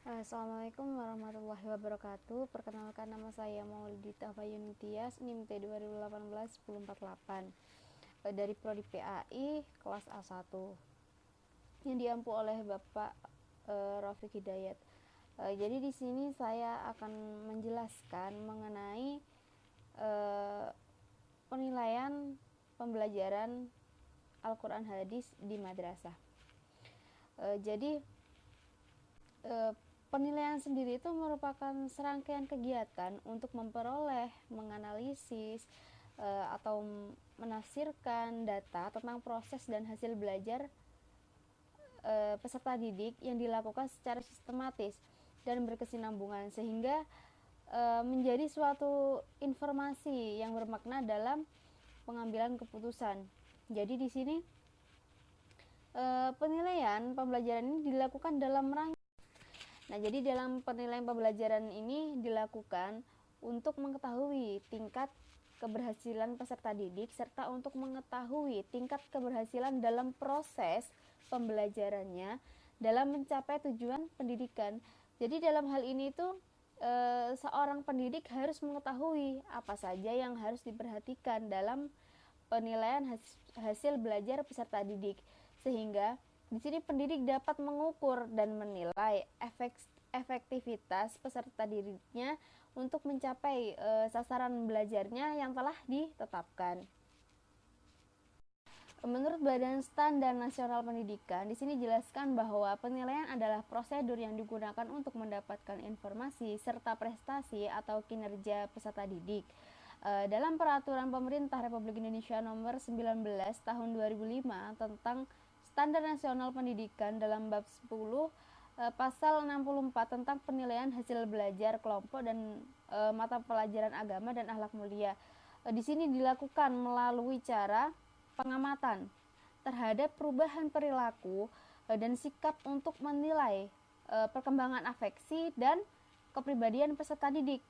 Assalamualaikum warahmatullahi wabarakatuh. Perkenalkan, nama saya Maulidita Fayunitias, NIM T2018-1048 dari Prodi PAI kelas A1 yang diampu oleh Bapak Rafiq Hidayat. Jadi di sini saya akan menjelaskan mengenai penilaian pembelajaran Al-Quran Hadis di madrasah. Jadi penilaian sendiri itu merupakan serangkaian kegiatan untuk memperoleh, menganalisis, atau menafsirkan data tentang proses dan hasil belajar peserta didik yang dilakukan secara sistematis dan berkesinambungan sehingga menjadi suatu informasi yang bermakna dalam pengambilan keputusan. Jadi di sini penilaian pembelajaran ini dilakukan dalam rangka. Nah, jadi dalam penilaian pembelajaran ini dilakukan untuk mengetahui tingkat keberhasilan peserta didik serta untuk mengetahui tingkat keberhasilan dalam proses pembelajarannya dalam mencapai tujuan pendidikan. Jadi dalam hal ini tuh seorang pendidik harus mengetahui apa saja yang harus diperhatikan dalam penilaian hasil belajar peserta didik, sehingga di sini pendidik dapat mengukur dan menilai efektivitas peserta didiknya untuk mencapai sasaran belajarnya yang telah ditetapkan. Menurut Badan Standar Nasional Pendidikan, di sini dijelaskan bahwa penilaian adalah prosedur yang digunakan untuk mendapatkan informasi serta prestasi atau kinerja peserta didik. Dalam Peraturan Pemerintah Republik Indonesia Nomor 19 Tahun 2005 tentang Standar Nasional Pendidikan dalam bab 10 pasal 64 tentang penilaian hasil belajar kelompok dan mata pelajaran agama dan akhlak mulia. Di sini dilakukan melalui cara pengamatan terhadap perubahan perilaku dan sikap untuk menilai perkembangan afeksi dan kepribadian peserta didik.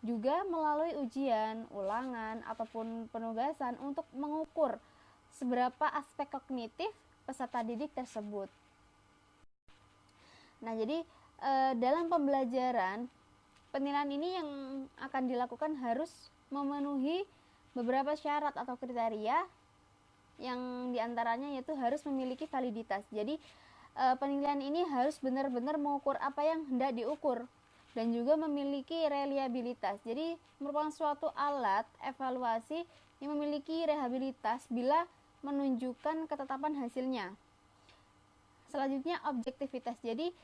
Juga melalui ujian, ulangan, ataupun penugasan untuk mengukur seberapa aspek kognitif peserta didik tersebut. Nah, jadi dalam pembelajaran, penilaian ini yang akan dilakukan harus memenuhi beberapa syarat atau kriteria yang diantaranya yaitu harus memiliki validitas. Jadi penilaian ini harus benar-benar mengukur apa yang hendak diukur dan juga memiliki reliabilitas. Jadi merupakan suatu alat evaluasi yang memiliki reliabilitas bila menunjukkan ketetapan hasilnya. Selanjutnya objektivitas. Jadi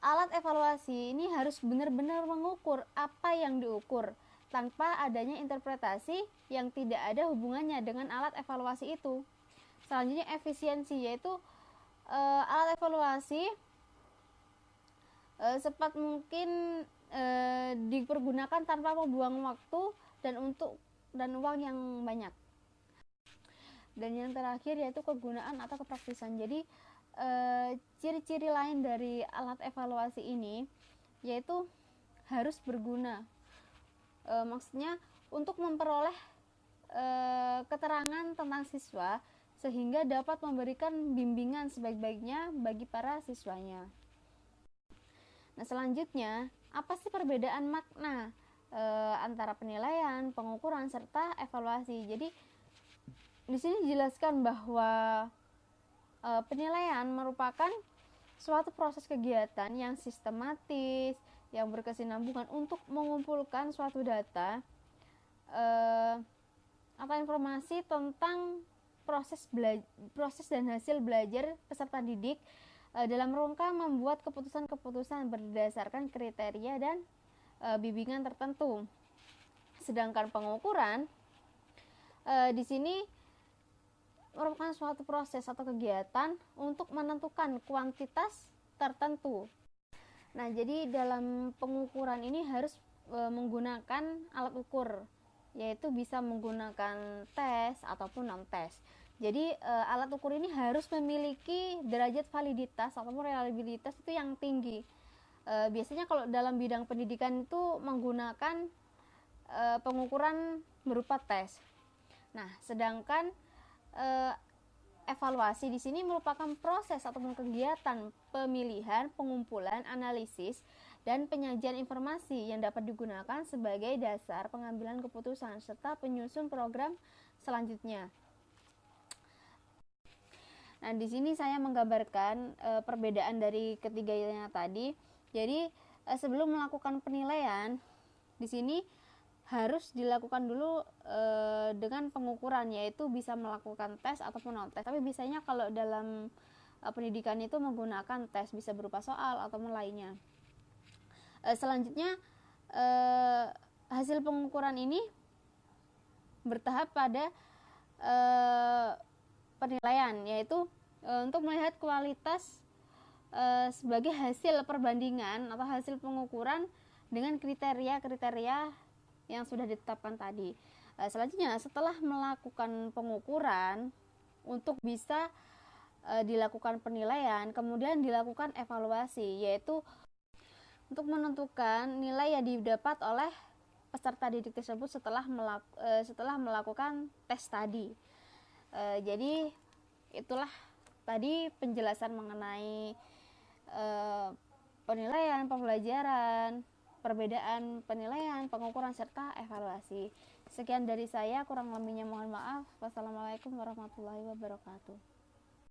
alat evaluasi ini harus benar-benar mengukur apa yang diukur tanpa adanya interpretasi yang tidak ada hubungannya dengan alat evaluasi itu. Selanjutnya efisiensi, yaitu alat evaluasi cepat mungkin dipergunakan tanpa membuang waktu dan uang yang banyak. Dan yang terakhir yaitu kegunaan atau kepraktisan. Jadi ciri-ciri lain dari alat evaluasi ini yaitu harus berguna. Maksudnya untuk memperoleh keterangan tentang siswa sehingga dapat memberikan bimbingan sebaik-baiknya bagi para siswanya. Nah, selanjutnya, apa sih perbedaan makna antara penilaian, pengukuran, serta evaluasi? Jadi di sini dijelaskan bahwa penilaian merupakan suatu proses kegiatan yang sistematis, yang berkesinambungan untuk mengumpulkan suatu data atau informasi tentang proses dan hasil belajar peserta didik dalam rangka membuat keputusan-keputusan berdasarkan kriteria dan bimbingan tertentu. Sedangkan pengukuran di sini merupakan suatu proses atau kegiatan untuk menentukan kuantitas tertentu. Nah, jadi dalam pengukuran ini harus menggunakan alat ukur, yaitu bisa menggunakan tes ataupun non-tes. Jadi alat ukur ini harus memiliki derajat validitas ataupun reliabilitas itu yang tinggi. Biasanya kalau dalam bidang pendidikan itu menggunakan pengukuran berupa tes. Nah, sedangkan evaluasi di sini merupakan proses ataupun kegiatan pemilihan, pengumpulan, analisis, dan penyajian informasi yang dapat digunakan sebagai dasar pengambilan keputusan serta penyusun program selanjutnya. Nah, di sini saya menggambarkan perbedaan dari ketiganya tadi. Jadi, sebelum melakukan penilaian, di sini harus dilakukan dulu dengan pengukuran, yaitu bisa melakukan tes ataupun non tes. Tapi biasanya kalau dalam pendidikan itu menggunakan tes, bisa berupa soal ataupun lainnya. Selanjutnya hasil pengukuran ini bertahap pada penilaian, yaitu untuk melihat kualitas sebagai hasil perbandingan atau hasil pengukuran dengan kriteria-kriteria yang sudah ditetapkan tadi. Selanjutnya, setelah melakukan pengukuran untuk bisa dilakukan penilaian, kemudian dilakukan evaluasi, yaitu untuk menentukan nilai yang didapat oleh peserta didik tersebut setelah melakukan tes tadi. Jadi itulah tadi penjelasan mengenai penilaian, pembelajaran, perbedaan penilaian, pengukuran, serta evaluasi. Sekian dari saya, kurang lebihnya mohon maaf. Wassalamualaikum warahmatullahi wabarakatuh.